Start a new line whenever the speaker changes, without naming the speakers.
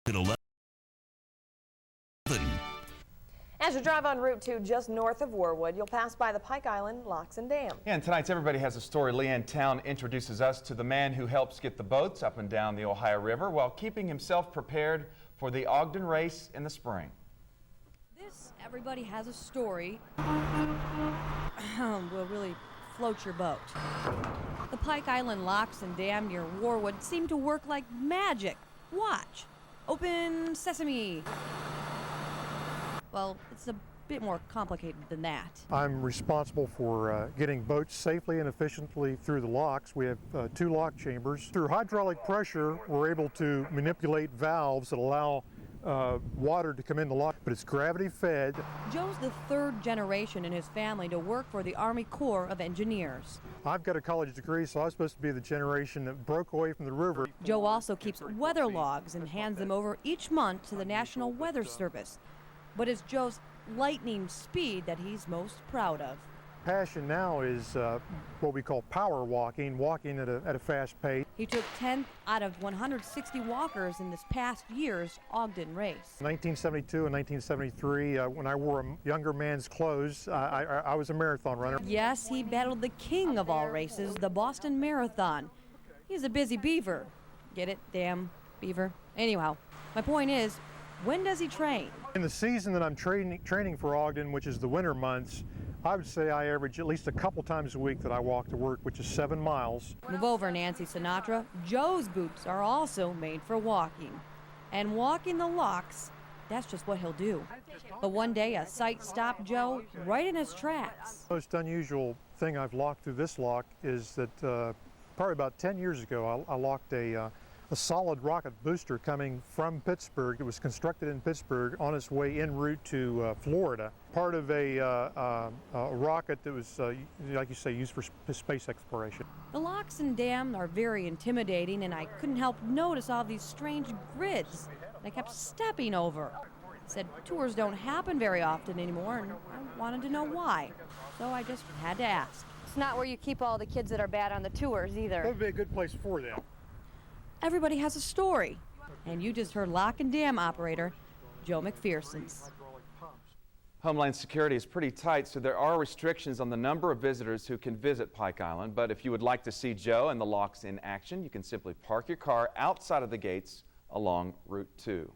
at 11.
As you drive on Route 2 just north of Warwood, you'll pass by the Pike Island Locks and Dam.
Yeah, and tonight's Everybody Has a Story. Leanne Town introduces us to the man who helps get the boats up and down the Ohio River while keeping himself prepared for the Ogden race in the spring.
This Everybody Has a Story will really float your boat. The Pike Island Locks and Dam near Warwood seem to work like magic. Watch. Open sesame. Well, it's a bit more complicated than that.
I'm responsible for getting boats safely and efficiently through the locks. We have 2 lock chambers. Through hydraulic pressure, we're able to manipulate valves that allow water to come in the lock, but it's gravity fed.
Joe's the 3rd generation in his family to work for the Army Corps of Engineers.
I've got a college degree, so I was supposed to be the generation that broke away from the river.
Joe also keeps weather logs and hands them over each month to the National Weather Service. But it's Joe's lightning speed that he's most proud of.
Passion now is what we call power walking, walking at a fast pace.
He took 10th out of 160 walkers in this past year's Ogden race.
1972 and 1973, when I wore a younger man's clothes, I was a marathon runner.
Yes, he battled the king of all races, the Boston Marathon. He's a busy beaver. Get it? Damn beaver. Anyhow, my point is, when does he train?
In the season that I'm training for Ogden, which is the winter months, I would say I average at least a couple times a week that I walk to work, which is 7 miles.
Move over, Nancy Sinatra. Joe's boots are also made for walking. And walking the locks, that's just what he'll do. But one day, a sight stopped Joe right in his tracks.
The most unusual thing I've locked through this lock is that probably about 10 years ago, I locked a solid rocket booster coming from Pittsburgh. It was constructed in Pittsburgh on its way en route to Florida. Part of a rocket that was, like you say, used for space exploration.
The locks and dam are very intimidating, and I couldn't help notice all these strange grids that I kept stepping over. I said tours don't happen very often anymore, and I wanted to know why. So I just had to ask.
It's not where you keep all the kids that are bad on the tours either.
That would be a good place for them.
Everybody has a story, and you just heard lock and dam operator Joe McPherson's.
Homeland Security is pretty tight, so there are restrictions on the number of visitors who can visit Pike Island. But if you would like to see Joe and the locks in action, you can simply park your car outside of the gates along Route 2.